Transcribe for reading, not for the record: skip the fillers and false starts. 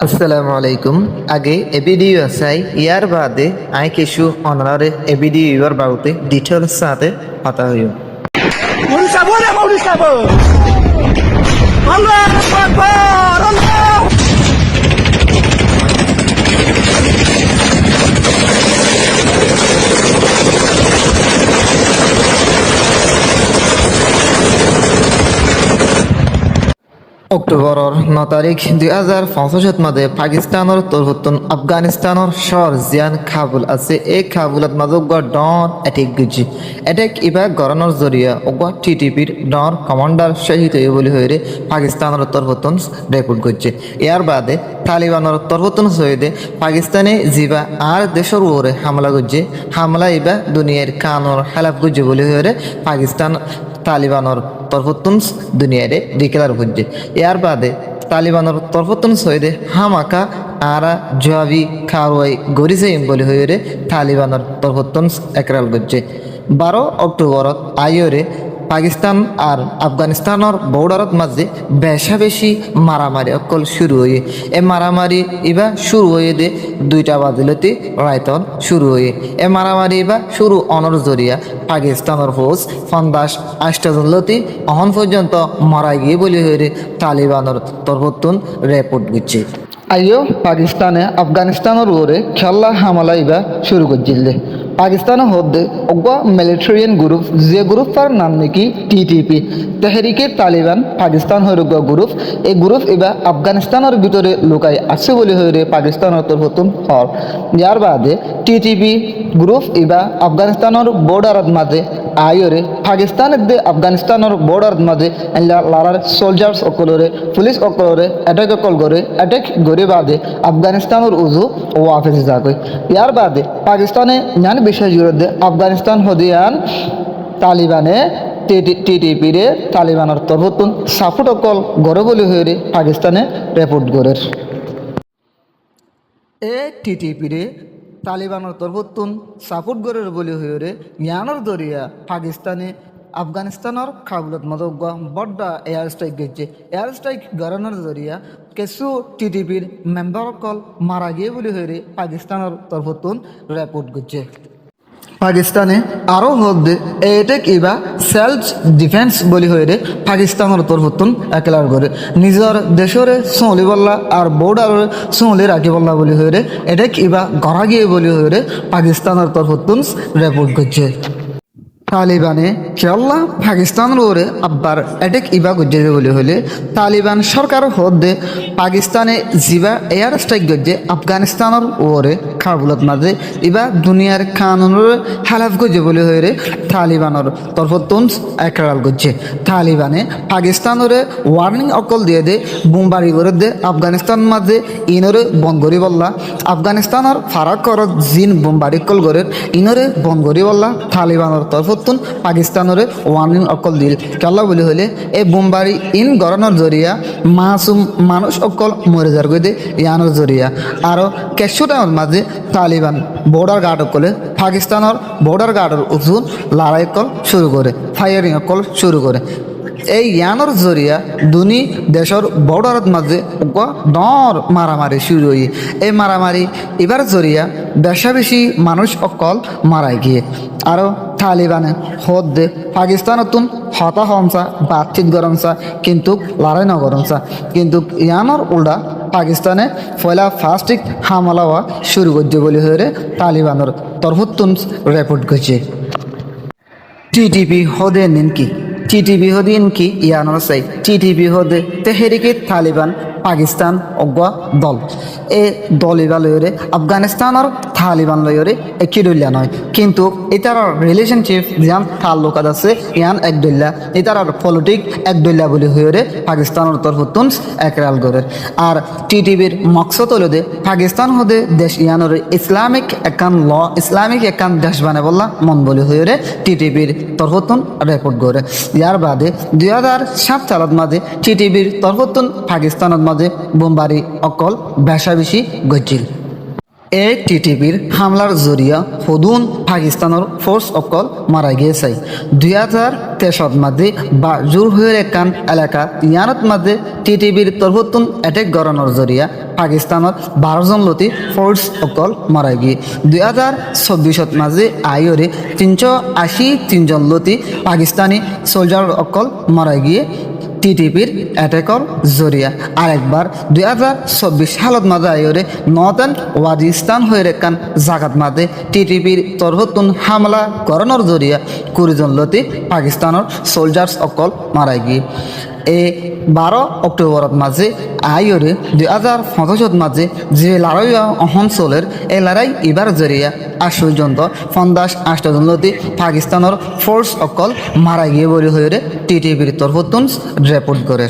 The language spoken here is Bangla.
আসসালামু আলাইকুম। আগে এ ভিডিও আসাই ইয়ার বাদে আই কিছু অনারে এ ভিডিও ইবার বাউতে ডিটেলস সাথে কথা হইও। উড়িষ্যা বলে উড়িষ্যা বল আল্লাহু আকবার আল্লাহ অক্টোবৰৰ 9 তাৰিখ 2005 মাদে পাকিস্তানৰ তৰফতন আফগানিস্তানৰ শহৰ জিয়ান কাবুল আছে। এই কাবুলত মাজত ডন এটেক গেছে। এটেক ইবা গৰণৰ জৰিয়া অগা টিটিপিৰ ডন কমান্ডার শহীদ হয়ে বলে হয়ে পাকিস্তানের তরফতন রেকর্ড করছে। ইয়ার বাদে তালিবানের তরফতন শহীদে পাকিস্তানে যিবা আর দেশের উপরে হামলা করছে। হামলা ইবা দুনিয়ার কানুন খেলাফ করছে বলে হয়ে পাকিস্তান তালিবানের তরফতন দুনিয়ারে ডিক্লেয়ার করছে। ইয়ার বাদে তালিবানের তরফতন সৈদে হামাকা আরা জবাবি কারওয়াই গরিছে বলে হয়ে তালিবানের তরফতন একরাল করছে। 12 অক্টোবরত আইয়রে পাকিস্তান আর আফগানিস্তানের বর্ডারত মাঝে বেশি মারামারি অকল শুরু হয়ে এ মারামারি ইবা শুরু হয়ে দে 2টা বাজিলতি রায়তন শুরু হয়ে এ মারামারি ইবা শুরু অনর জরিয়া পাকিস্তানের ফৌজ 58 জনলতি অহন পর্যন্ত মারা গিয়ে বলে হয়ে তালিবানের তরফতন রিপোর্ট দিচ্ছে। আইও পাকিস্তানে আফগানিস্তানের উপরে খেলা হামলা ইবা শুরু করছিল। পাকিস্তান হদ্দে অজ্ঞা মিলিটারিয়ান গ্রুপ যে গ্রুপের নাম নাকি টিটিপি তেহরিকে তালিবান পাকিস্তান হয়ে গ্রুপ। এই গ্রুপ এবার আফগানিস্তানের ভিতরে লুকাই আছে বলে হয়ে পাকিস্তানের তরফতন হর। যার বাদে টিটিপি গ্রুপ এবার আফগানিস্তানের বর্ডারের মাঝে আইরে পাকিস্তানের দে আফগানিস্তানের বর্ডারের মাঝে লারার সোলজার্স অকলরে পুলিশ অকলরে অ্যাটাক অকল করে অ্যাটাক করে বাদে আফগানিস্তানের উজু ও আফিস যাকে। ইয়ার বাদে পাকিস্তানে জ্ঞান বিশেষ বিরুদ্ধে আফগানিস্তান হদিয়ান তালিবানে টিটিপিরে তালিবানের তরফতন সাপোর্ট অকল গড়ে বলে হয়ে পাকিস্তানে রিপোর্ট করে। এ টিটিপিরে তালিবানের তরফতন সাপোর্ট গড়ের বলে হয়ে ইয়ানোর দরিয়া পাকিস্তানে আফগানিস্তানের কাবুলত মদক বড্ডা এয়ার স্ট্রাইক গেছে। এয়ার স্ট্রাইক গড়ানোর জরিয়া কিছু টিটিপির মেম্বার অকল মারা গিয়ে বলে হয়ে পাকিস্তানের তরফতন রিপোর্ট করছে। পাকিস্তানে আরও হদ্দে এটেক ইবা সেলফ ডিফেন্স বলি হয়ে পাকিস্তানের তরফতন একলার করে নিজের দেশরে চলি বললা আর বর্ডারে চলি রাখি বললা বলি হয়ে এটেক ইবা গড়া গিয়ে বলি হয়ে পাকিস্তানের তরফতন রিপোর্ট করছে। তালিবানে কেল্লা পাকিস্তানের ওরে আব্বার এটেক ইবা গজ্জে বলে হলে তালিবান সরকার হদ্দে পাকিস্তানে জিবা এয়ার স্ট্রাইক গজ্জে আফগানিস্তানের ওরে কাবুলত মাঝে ইবা দুনিয়ার কানুনের হালাফ গজ্জে বলে হয়ে তালিবানের তরফতন একরাল গজ্জে। তালিবানে পাকিস্তানরে ওয়ার্নিং অকল দিয়ে দে বোমবারি করে দে আফগানিস্তান মাঝে ইনরে বন্ধ করি বললা আফগানিস্তানের ফারাক করত জিন বোমবারি কল করে ইনরে বন্ধ করি বললা তালিবানের তরফ পাকিস্তানের ওয়ার্নিং অকল দিল কেলা বলে হলে এই বোমবারি ইন গড়ানোর জরিয়া মাসুম মানুষ অকল মরে যার গই দে ইয়ানোর জরিয়া আরও কেশুটার মাঝে তালিবান বর্ডার গার্ড অকলে পাকিস্তানের বর্ডার গার্ডের উজুন লড়াই অকল শুরু করে ফায়ারিং অকল শুরু করে। এই ইয়ানোর জরিয়া দুনি দেশের বর্ডারের মাঝে ডর মারামারি শুরু হয়ে এই মারামারি এবার জরিয়া বেশি মানুষ অকল মারাই গিয়ে আরও তালিবানে হদ্দে পাকিস্তানতুন হতাহংসা বাতচিত গরমসা কিন্তু লড়াই নগরমসা কিন্তু ইয়ানোর উল্টা পাকিস্তানে পয়লা ফার্স্টিক হামলা হওয়া শুরু করছে বলে হয়ে তালিবানের তরফতন রিপোর্ট করছে। টিটিপি হদে নিন কি টিটিপি হদিন কি ইয়ানোর সাই টিটিপি হদে তেহরিকে তালিবান পাকিস্তান অজ্ঞা দল এ দল এবার লয়রে আফগানিস্তানের তালিবান লয়রে একই দলীয় নয় কিন্তু এটার রিলেশনশিপ যেন তাল্লুকাত আছে ইয়ান একদলীয় এটার পলিটিক একদলীয় বলে হয়ে পাকিস্তানের তরফতন একরাল করে। আর টিটিভির মকসদ হলো দে পাকিস্তান হদে দেশ ইয়ানোর ইসলামিক একান ল ইসলামিক একান দেশ বানে বললা মন বলে হয়ে টিটিভির তরফতন রিপোর্ট করে। ইয়ার বাদে 2007 সালত মাঝে টিটিভির তরফতন পাকিস্তানের মাঝে বোমবারি অকল বেশি গজ্জিল। এ টিটিপির হামলার জরিয়া হদুন পাকিস্তানের ফোর্স অকল মারা গিয়েছে। 2023 মাঝে বাজুর হয়ে একান এলাকা ইয়ানত মাঝে টিটিপির তরফতন অ্যাটেক গড়ানোর জরিয়া পাকিস্তানত 12জন লতি ফোর্স অকল মারা গিয়ে 2024 মাঝে আইরে 383জন লতি পাকিস্তানি সোলজার অকল মারা গিয়ে টিটিপির অ্যাটাকর জরিয়া আরেকবার 2024 সালত মাঝে আইরে নর্দার্ন ওয়াজিস্তান হয়ে রেখান জাগাত মাঝে টিটিপির তরফতুন হামলা করানোর জরিয়া 20 জন লতি পাকিস্তানের সোলজার্স অকল মারা গিয়ে এ 12 অক্টোবরত মাঝে আইরে 2025 মাঝে যে লড়াই অঞ্চলের এই লড়াই এবার জরিয়া আশুজন্ত 58 জন লতি পাকিস্তানের ফোর্স অকল মারা গিয়ে বলে হয়ে টিটিপির তরফতুন রিপোর্ট করে।